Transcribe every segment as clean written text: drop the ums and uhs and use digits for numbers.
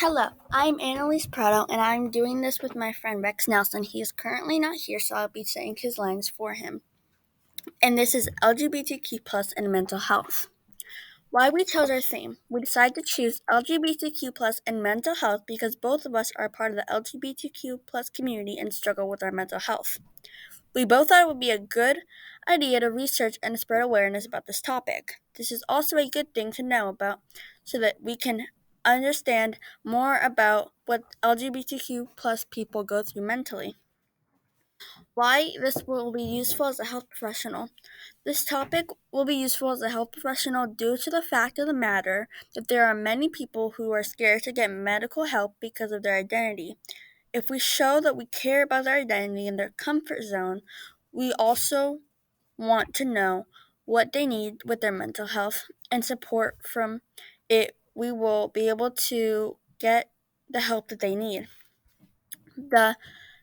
Hello, I'm Annalise Prado, and I'm doing this with my friend Rex Nelson. He is currently not here, so I'll be saying his lines for him. And this is LGBTQ plus and mental health. Why we chose our theme. We decided to choose LGBTQ plus and mental health because both of us are part of the LGBTQ plus community and struggle with our mental health. We both thought it would be a good idea to research and spread awareness about this topic. This is also a good thing to know about so that we can understand more about what LGBTQ plus people go through mentally. Why this will be useful as a health professional. This topic will be useful as a health professional due to the fact of the matter that there are many people who are scared to get medical help because of their identity. If we show that we care about their identity and their comfort zone, we also want to know what they need with their mental health and support from it. We will be able to get the help that they need. The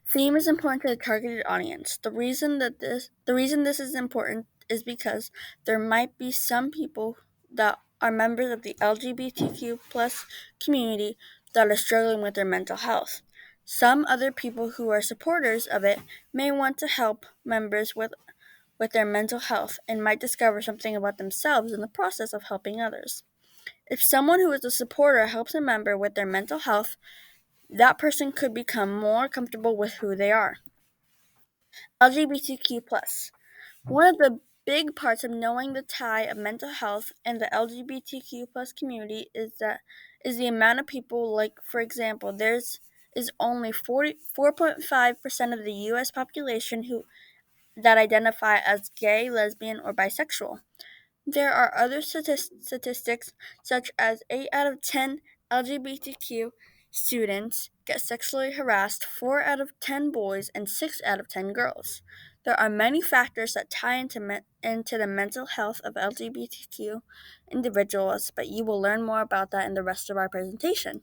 theme is important to the targeted audience. The reason this is important is because there might be some people that are members of the LGBTQ plus community that are struggling with their mental health. Some other people who are supporters of it may want to help members with their mental health and might discover something about themselves in the process of helping others. If someone who is a supporter helps a member with their mental health, that person could become more comfortable with who they are. LGBTQ+. One of the big parts of knowing the tie of mental health and the LGBTQ plus community is the amount of people. Like, for example, there's is only 44.5% of the US population who that identify as gay, lesbian, or bisexual. There are other statistics, such as 8 out of 10 LGBTQ students get sexually harassed, 4 out of 10 boys, and 6 out of 10 girls. There are many factors that tie into the mental health of LGBTQ individuals, but you will learn more about that in the rest of our presentation.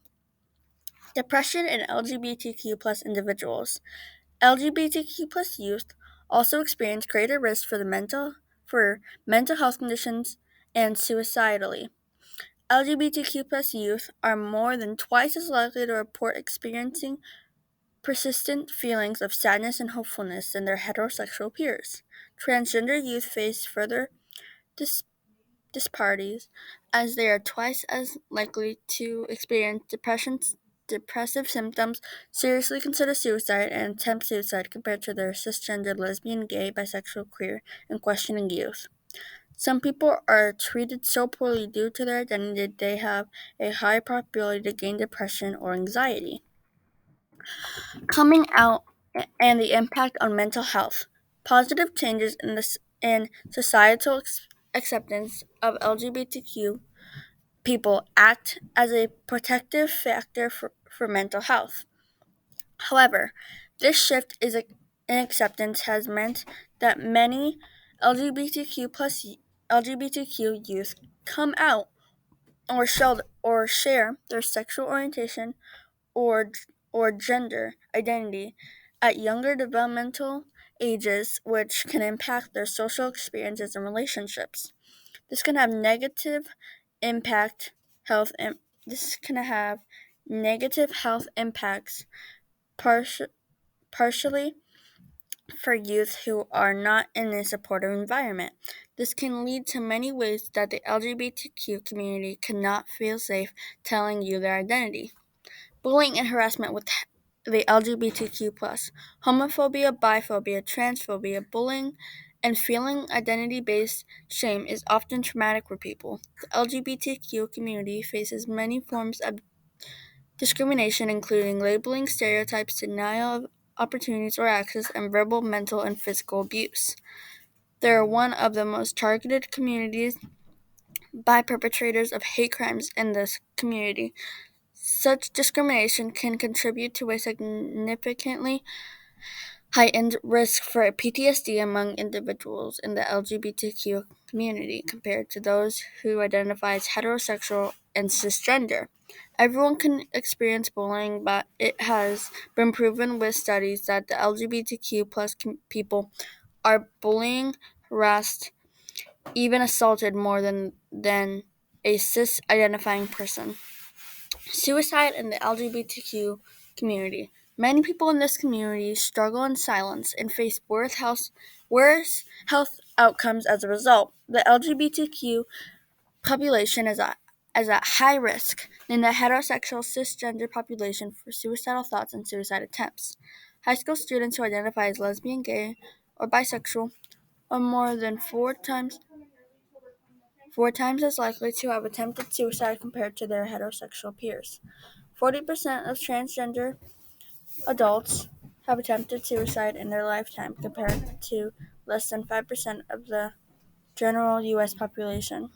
Depression in LGBTQ plus individuals. LGBTQ plus youth also experience greater risk for mental health conditions and suicidally. LGBTQ plus youth are more than twice as likely to report experiencing persistent feelings of sadness and hopefulness than their heterosexual peers. Transgender youth face further disparities as they are twice as likely to experience depressive symptoms, seriously consider suicide, and attempt suicide compared to their cisgender lesbian, gay, bisexual, queer, and questioning youth. Some people are treated so poorly due to their identity that they have a high probability to gain depression or anxiety. Coming out and the impact on mental health. Positive changes in societal acceptance of LGBTQ people act as a protective factor for mental health. However, this shift in acceptance has meant that many LGBTQ plus LGBTQ youth come out or share their sexual orientation or or gender identity at younger developmental ages, which can impact their social experiences and relationships. This can have negative impact health and this can have negative health impacts partially for youth who are not in a supportive environment. This can lead to many ways that the LGBTQ community cannot feel safe telling you their identity. Bullying and harassment with the LGBTQ+, homophobia, biphobia, transphobia, bullying, and feeling identity-based shame is often traumatic for people. The LGBTQ community faces many forms of discrimination, including labeling, stereotypes, denial of opportunities or access, and verbal, mental, and physical abuse. They are one of the most targeted communities by perpetrators of hate crimes in this community. Such discrimination can contribute to a significantly heightened risk for PTSD among individuals in the LGBTQ community compared to those who identify as heterosexual and cisgender. Everyone can experience bullying, but it has been proven with studies that the LGBTQ plus people are bullying, harassed, even assaulted more than a cis identifying person. Suicide in the LGBTQ community. Many people in this community struggle in silence and face worse health outcomes as a result. The LGBTQ population is at high risk than the heterosexual cisgender population for suicidal thoughts and suicide attempts. High school students who identify as lesbian, gay, or bisexual are more than four times as likely to have attempted suicide compared to their heterosexual peers. 40% of transgender adults have attempted suicide in their lifetime compared to less than 5% of the general U.S. population.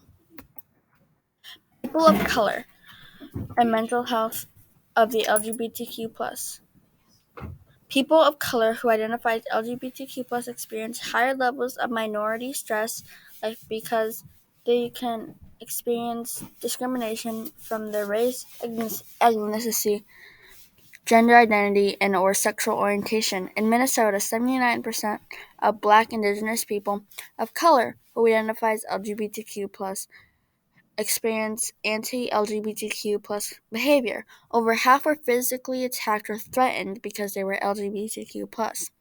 People of color and mental health of the LGBTQ+. People of color who identify as LGBTQ+ experience higher levels of minority stress because they can experience discrimination from their race, ethnicity, gender identity, and or sexual orientation. In Minnesota, 79% of Black Indigenous people of color who identify as LGBTQ+ experience anti-LGBTQ plus behavior. Over half were physically attacked or threatened because they were LGBTQ plus.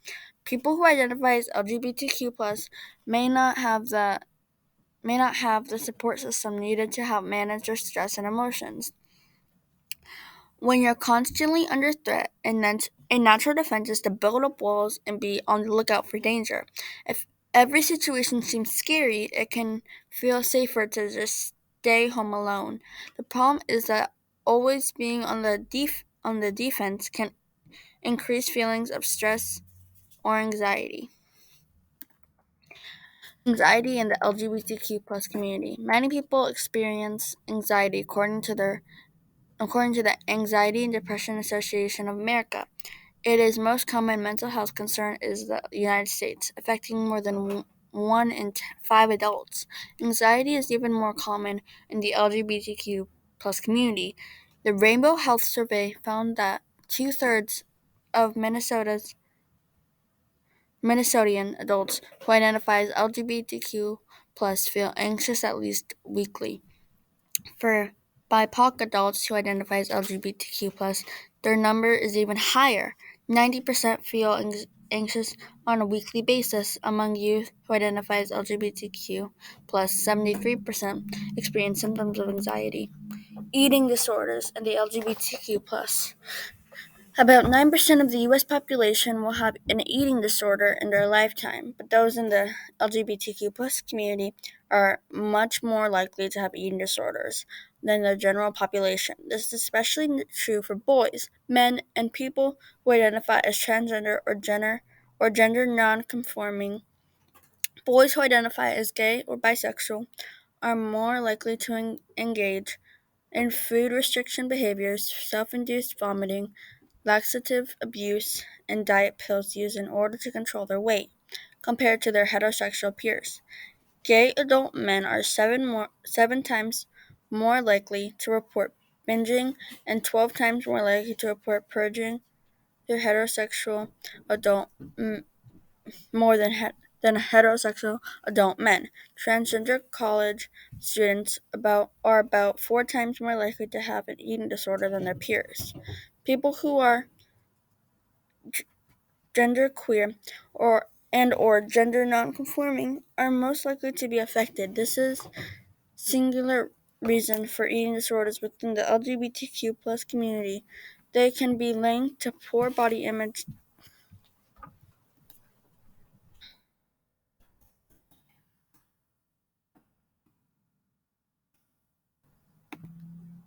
People who identify as LGBTQ plus may not have the support system needed to help manage their stress and emotions. When you're constantly under threat, a natural defense is to build up walls and be on the lookout for danger. If every situation seems scary, it can feel safer to just stay home alone. The problem is that always being on the defense can increase feelings of stress or anxiety. Anxiety in the LGBTQ plus community. Many people experience anxiety according to the Anxiety and Depression Association of America. It is most common mental health concern is the United States, affecting more than 1 in 5 adults. Anxiety is even more common in the LGBTQ plus community. The Rainbow Health Survey found that two-thirds of Minnesotan adults who identify as LGBTQ plus feel anxious at least weekly. For BIPOC adults who identify as LGBTQ+, their number is even higher. 90% feel anxious on a weekly basis. Among youth who identify as LGBTQ+, 73% experience symptoms of anxiety. Eating disorders in the LGBTQ+. About 9% of the U.S. population will have an eating disorder in their lifetime, but those in the LGBTQ plus community are much more likely to have eating disorders than the general population. This is especially true for boys, men, and people who identify as transgender or gender non-conforming. Boys who identify as gay or bisexual are more likely to engage in food restriction behaviors, self-induced vomiting, laxative abuse, and diet pills used in order to control their weight, compared to their heterosexual peers. Gay adult men are 7 times more likely to report binging and 12 times more likely to report purging their heterosexual adult more than heterosexual adult men. Transgender college students are about 4 times more likely to have an eating disorder than their peers. People who are genderqueer or gender nonconforming are most likely to be affected. This is singular reason for eating disorders within the LGBTQ plus community. They can be linked to poor body image